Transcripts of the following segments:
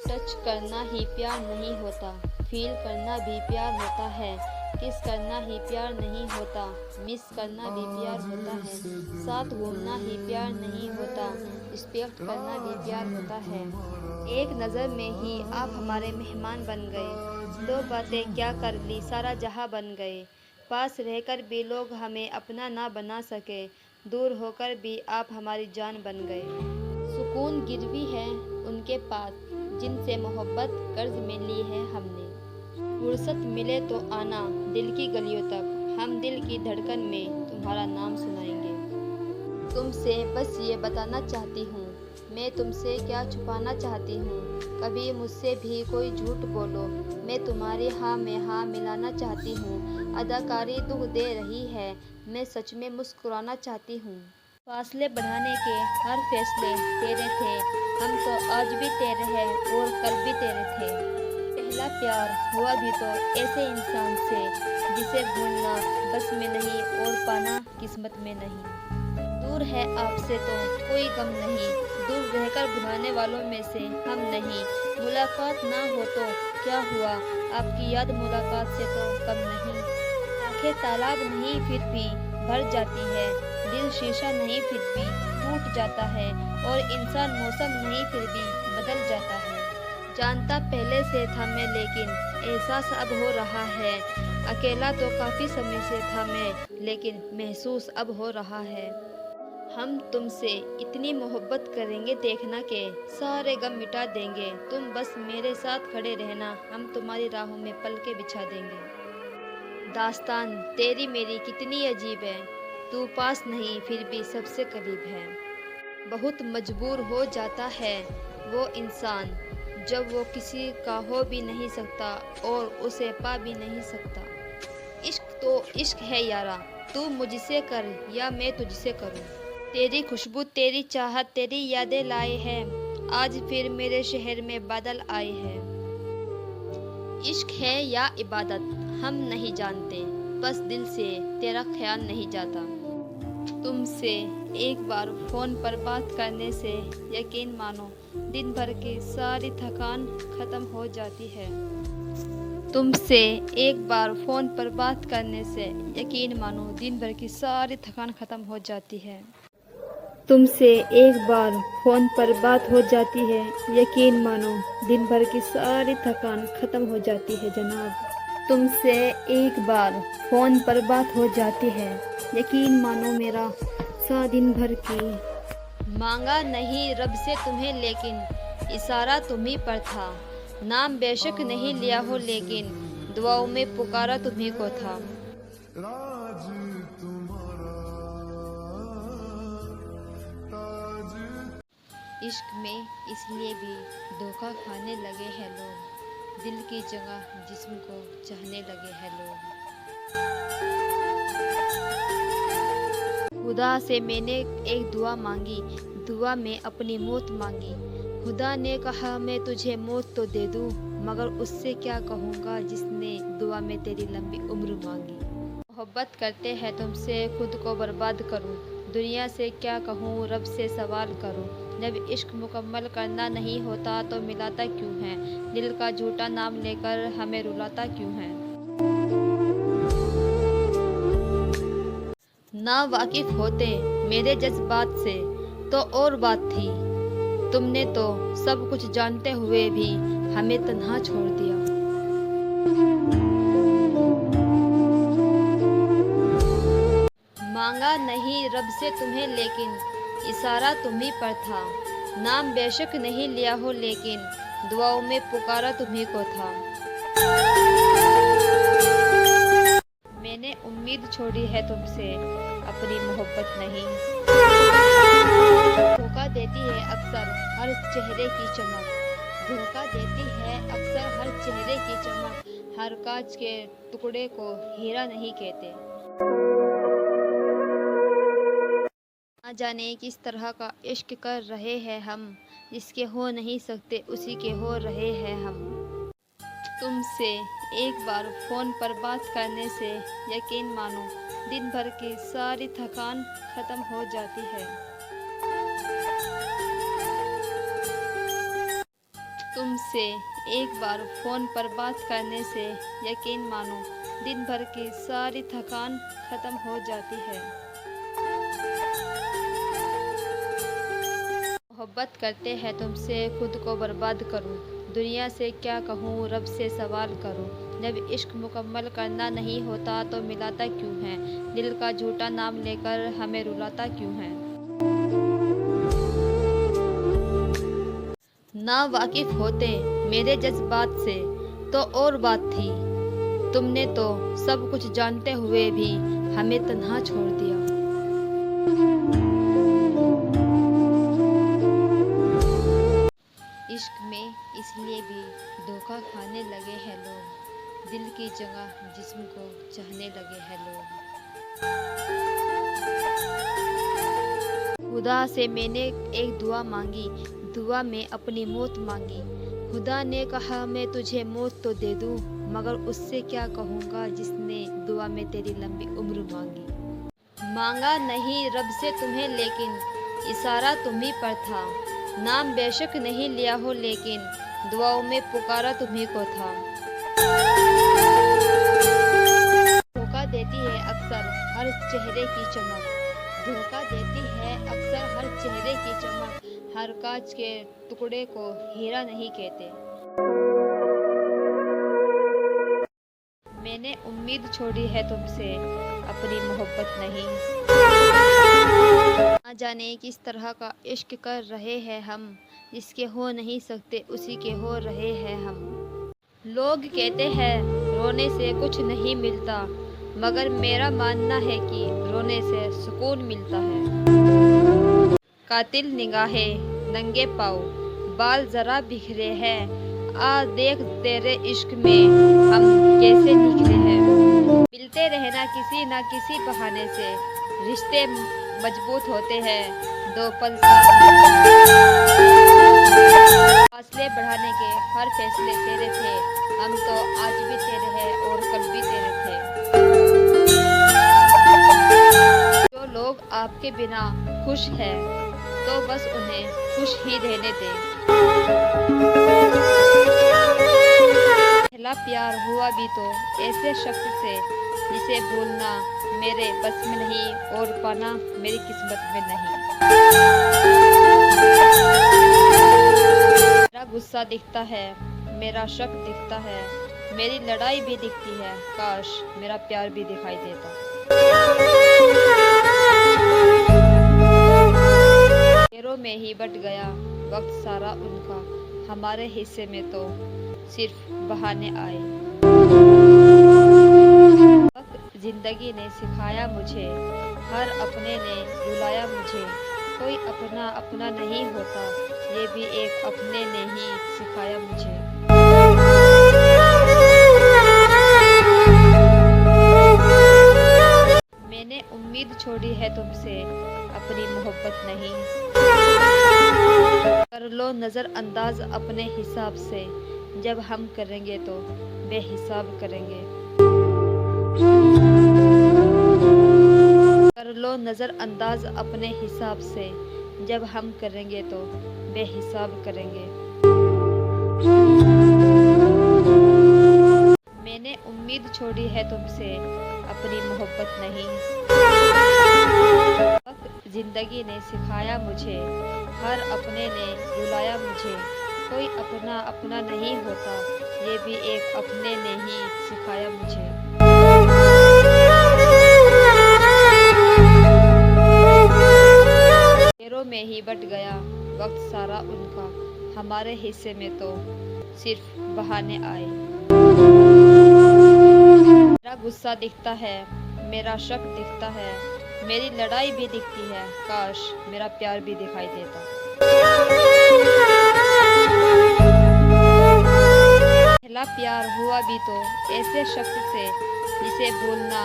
Touch करना ही प्यार नहीं होता, फील करना भी प्यार होता है, किस करना ही प्यार नहीं होता, मिस करना भी प्यार होता है, साथ घूमना ही प्यार नहीं होता, रिस्पेक्ट करना भी प्यार होता है। एक नज़र में ही आप हमारे मेहमान बन गए, दो बातें क्या कर ली सारा जहां बन गए। पास रहकर भी लोग हमें अपना ना बना सके, दूर होकर भी आप हमारी जान बन गए। सुकून गिरवी है उनके पास जिनसे मोहब्बत कर्ज में ली है हमने। फुर्सत मिले तो आना दिल की गलियों तक, हम दिल की धड़कन में तुम्हारा नाम सुनाएंगे। तुमसे बस ये बताना चाहती हूँ, मैं तुमसे क्या छुपाना चाहती हूँ। कभी मुझसे भी कोई झूठ बोलो, मैं तुम्हारी हाँ में हाँ मिलाना चाहती हूँ। अदाकारी दुख दे रही है, मैं सच में मुस्कुराना चाहती हूँ। फासले बढ़ाने के हर फैसले तेरे थे, हम तो आज भी तेरे हैं और कल भी तेरे थे। पहला प्यार हुआ भी तो ऐसे इंसान से जिसे भूलना बस में नहीं और पाना किस्मत में नहीं। दूर है आपसे तो कोई गम नहीं, दूर रहकर भुलाने वालों में से हम नहीं। मुलाकात ना हो तो क्या हुआ, आपकी याद मुलाकात से तो कम नहीं। आंखें तालाब नहीं फिर भी भर जाती है, दिल शीशा नहीं फिर भी टूट जाता है, और इंसान मौसम नहीं फिर भी बदल जाता है। जानता पहले से था मैं लेकिन एहसास अब हो रहा है, अकेला तो काफ़ी समय से था मैं लेकिन महसूस अब हो रहा है। हम तुमसे इतनी मोहब्बत करेंगे देखना के सारे गम मिटा देंगे, तुम बस मेरे साथ खड़े रहना, हम तुम्हारी राहों में पलके बिछा देंगे। दास्तान तेरी मेरी कितनी अजीब है, तू पास नहीं फिर भी सबसे करीब है। बहुत मजबूर हो जाता है वो इंसान जब वो किसी का हो भी नहीं सकता और उसे पा भी नहीं सकता। इश्क तो इश्क है यारा, तू मुझसे कर या मैं तुझसे करूं। तेरी खुशबू तेरी चाहत तेरी यादें लाए हैं, आज फिर मेरे शहर में बादल आए हैं। इश्क है या इबादत हम नहीं जानते, बस दिल से तेरा ख्याल नहीं जाता। तुमसे एक बार फ़ोन पर बात करने से यकीन मानो दिन भर की सारी थकान ख़त्म हो जाती है। तुमसे एक बार फ़ोन पर बात करने से यकीन मानो दिन भर की सारी थकान ख़त्म हो जाती है। तुमसे एक बार फ़ोन पर बात हो जाती है, यकीन मानो दिन भर की सारी थकान ख़त्म हो जाती है जनाब। तुमसे एक बार फ़ोन पर बात हो जाती है, यकीन मानो मेरा सा दिन भर की। मांगा नहीं रब से तुम्हें लेकिन इशारा तुम्ही पर था, नाम बेशक नहीं लिया हो लेकिन दुआओं में पुकारा तुम्ही को था। राज तुम्हारा ताज। इश्क में इसलिए भी धोखा खाने लगे हैं लोग, दिल की जगह जिस्म को चाहने लगे हैं लोग। खुदा से मैंने एक दुआ मांगी, दुआ में अपनी मौत मांगी। खुदा ने कहा मैं तुझे मौत तो दे दूँ, मगर उससे क्या कहूँगा जिसने दुआ में तेरी लंबी उम्र मांगी। मोहब्बत करते हैं तुमसे खुद को बर्बाद करूँ, दुनिया से क्या कहूँ रब से सवाल करूँ। जब इश्क मुकम्मल करना नहीं होता तो मिलाता क्यों है, दिल का झूठा नाम लेकर हमें रुलाता क्यों है। ना वाकिफ होते मेरे जज्बात से तो और बात थी, तुमने तो सब कुछ जानते हुए भी हमें तन्हा छोड़ दिया। मांगा नहीं रब से तुम्हें लेकिन इशारा तुम्ही पर था, नाम बेशक नहीं लिया हो लेकिन दुआओं में पुकारा तुम्ही को था। मैंने उम्मीद छोड़ी है तुमसे अपनी मोहब्बत नहीं। धोखा देती है अक्सर हर चेहरे की चमक, धोखा देती है अक्सर हर चेहरे की चमक, हर कांच के टुकड़े को हीरा नहीं कहते। ना जाने किस तरह का इश्क कर रहे हैं हम, जिसके हो नहीं सकते उसी के हो रहे हैं हम। तुमसे एक बार फ़ोन पर बात करने से यकीन मानो दिन भर की सारी थकान ख़त्म हो जाती है। तुमसे एक बार फ़ोन पर बात करने से यकीन मानो दिन भर की सारी थकान ख़त्म हो जाती है। मोहब्बत करते हैं तुमसे खुद को बर्बाद करूं, दुनिया से क्या कहूं रब से सवाल करूं। जब इश्क मुकम्मल करना नहीं होता तो मिलाता क्यों है, दिल का झूठा नाम लेकर हमें रुलाता क्यों है। ना वाकिफ होते मेरे जज्बात से तो और बात थी, तुमने तो सब कुछ जानते हुए भी हमें तन्हा छोड़ दिया। इश्क में इसलिए भी धोखा खाने लगे हैं लोग, दिल की जगह जिस्म को चाहने लगे हैं लोग। खुदा से मैंने एक दुआ मांगी, दुआ में अपनी मौत मांगी। खुदा ने कहा मैं तुझे मौत तो दे दूं, मगर उससे क्या कहूँगा जिसने दुआ में तेरी लंबी उम्र मांगी। मांगा नहीं रब से तुम्हें लेकिन इशारा तुम्ही पर था, नाम बेशक नहीं लिया हो लेकिन दुआओं में पुकारा तुम्ही को था। धोखा देती है अक्सर हर चेहरे की चमक, धोखा देती है अक्सर हर चेहरे की चमक, हर कांच के टुकड़े को हीरा नहीं कहते। मैंने उम्मीद छोड़ी है तुमसे अपनी मोहब्बत नहीं, ना जाने किस तरह का इश्क कर रहे हैं हम, जिसके हो नहीं सकते उसी के हो रहे हैं हम। लोग कहते हैं रोने से कुछ नहीं मिलता, मगर मेरा मानना है कि रोने से सुकून मिलता है। कातिल निगाहें नंगे पाँव बाल जरा बिखरे हैं, आ देख तेरे इश्क में हम कैसे निखरे हैं। मिलते रहना किसी न किसी बहाने से, रिश्ते मजबूत होते हैं दो पल फासले बढ़ाने के हर फैसले तेरे थे, हम तो आज भी तेरे हैं और कल भी तेरे थे। जो लोग आपके बिना खुश हैं तो बस उन्हें खुश ही रहने दें। पहला प्यार हुआ भी तो ऐसे शख्स से जिसे भूलना मेरे बस में नहीं और पाना मेरी किस्मत में नहीं। मेरा गुस्सा दिखता है, मेरा शक दिखता है, मेरी लड़ाई भी दिखती है, काश मेरा प्यार भी दिखाई देता। शेरों में ही बट गया वक्त सारा उनका, हमारे हिस्से में तो सिर्फ बहाने आए। वक्त जिंदगी ने सिखाया मुझे, हर अपने ने रुलाया मुझे, कोई अपना अपना नहीं होता, ये भी एक अपने ने ही सिखाया मुझे। मैंने उम्मीद छोड़ी है तुमसे अपनी मोहब्बत नहीं, कर लो नजर अंदाज अपने हिसाब से, जब हम करेंगे तो बेहिसाब करेंगे। कर लो नजर अंदाज अपने हिसाब से, जब हम करेंगे तो बेहिसाब करेंगे। मैंने उम्मीद छोड़ी है तुमसे अपनी मोहब्बत नहीं, वक्त जिंदगी ने सिखाया मुझे, हर अपने ने रुलाया मुझे, कोई अपना अपना नहीं होता, ये भी एक अपने ने ही सिखाया मुझे। शेरों में ही बट गया वक्त सारा उनका, हमारे हिस्से में तो सिर्फ बहाने आए। मेरा गुस्सा दिखता है, मेरा शक दिखता है, मेरी लड़ाई भी दिखती है, काश मेरा प्यार भी दिखाई देता। पहला प्यार हुआ भी तो ऐसे शख्स से जिसे भूलना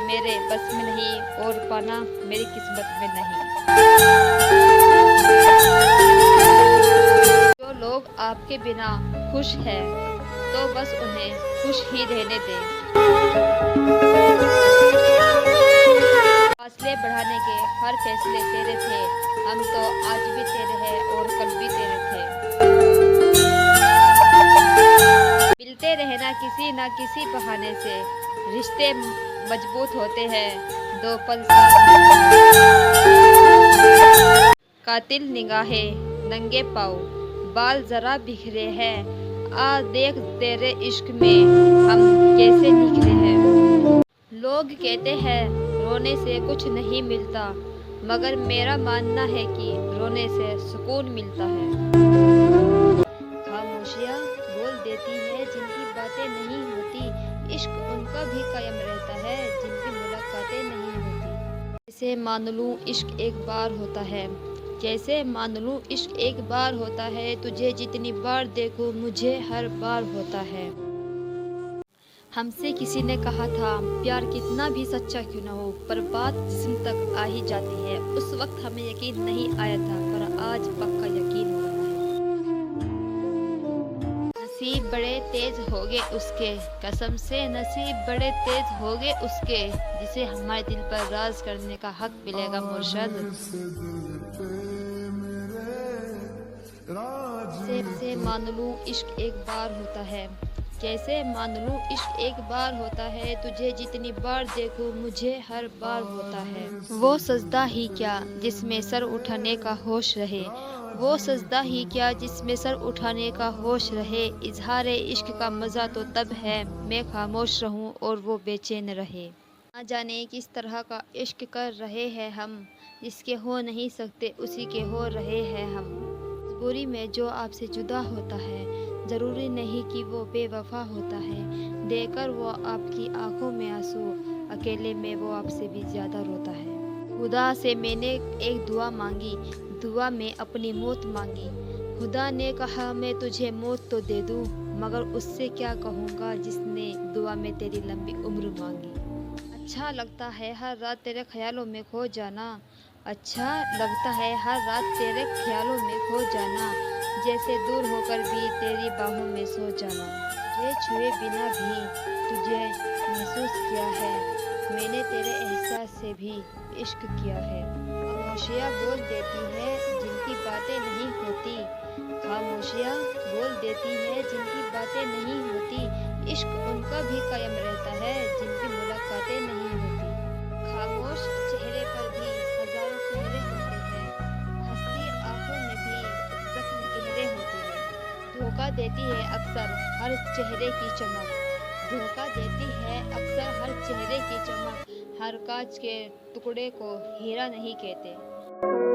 मेरे बस में नहीं और पाना मेरी किस्मत में नहीं। जो लोग आपके बिना खुश हैं तो बस उन्हें खुश ही रहने दें। फासले बढ़ाने के हर फैसले तेरे थे, हम तो आज भी तेरे हैं और कल भी तेरे थे। रहना किसी न किसी बहाने से, रिश्ते मजबूत होते हैं दो पल कातिल निगाहें, नंगे पाँव, बाल जरा बिखरे हैं, आ देख तेरे इश्क में हम कैसे निखरे हैं। लोग कहते हैं रोने से कुछ नहीं मिलता, मगर मेरा मानना है कि रोने से सुकून मिलता है। खामोशियाँ बोल देती है जिनकी बातें नहीं होती, इश्क उनका भी कायम रहता है जिनकी मुलाकातें नहीं होती। जैसे मान लूँ इश्क एक बार होता है, जैसे मान लूँ इश्क एक बार होता है, तुझे जितनी बार देखूँ मुझे हर बार होता है। हमसे किसी ने कहा था प्यार कितना भी सच्चा क्यों ना हो, पर बात जिस्म तक आ ही जाती है। उस वक्त हमें यकीन नहीं आया था, पर आज पक्का यकीन हो रहा है। नसीब बड़े तेज होगे उसके, कसम से नसीब बड़े तेज होगे उसके, जिसे हमारे दिल पर राज करने का हक मिलेगा मुर्शद। से मान लूँ इश्क एक बार होता है, जैसे मान लूँ इश्क एक बार होता है, तुझे जितनी बार देखूँ मुझे हर बार होता है। वो सजदा ही क्या जिसमें सर उठाने का होश रहे, वो सजदा ही क्या जिसमें सर उठाने का होश रहे। इजहार इश्क का मज़ा तो तब है मैं खामोश रहूँ और वो बेचैन रहे। ना जाने किस तरह का इश्क कर रहे हैं हम, जिसके हो नहीं सकते उसी के हो रहे हैं हम। मजबूरी में जो आपसे जुदा होता है, ज़रूरी नहीं कि वो बेवफा होता है। देकर वो आपकी आंखों में आंसू, अकेले में वो आपसे भी ज़्यादा रोता है। खुदा से मैंने एक दुआ मांगी, दुआ में अपनी मौत मांगी। खुदा ने कहा मैं तुझे मौत तो दे दूँ, मगर उससे क्या कहूँगा जिसने दुआ में तेरी लंबी उम्र मांगी। अच्छा लगता है हर रात तेरे ख्यालों में खो जाना, अच्छा लगता है हर रात तेरे ख्यालों में खो जाना, जैसे दूर होकर भी तेरी बाहों में सो जाना। तुझे छुए बिना भी तुझे महसूस किया है, मैंने तेरे एहसास से भी इश्क किया है। खामोशियाँ बोल देती है जिनकी बातें नहीं होती, खामोशियाँ बोल देती है जिनकी बातें नहीं होती, इश्क उनका भी कायम रहता है जिनकी मुलाकातें नहीं होती। खामोश चेहरे पर भी हजारों चेहरे होते हैं, हंसती आंखों में भी जख्म गहरे होते हैं। धोखा देती है अक्सर हर चेहरे की चमक, धोखा देती है अक्सर हर चेहरे की चमक, हर कांच के टुकड़े को हीरा नहीं कहते।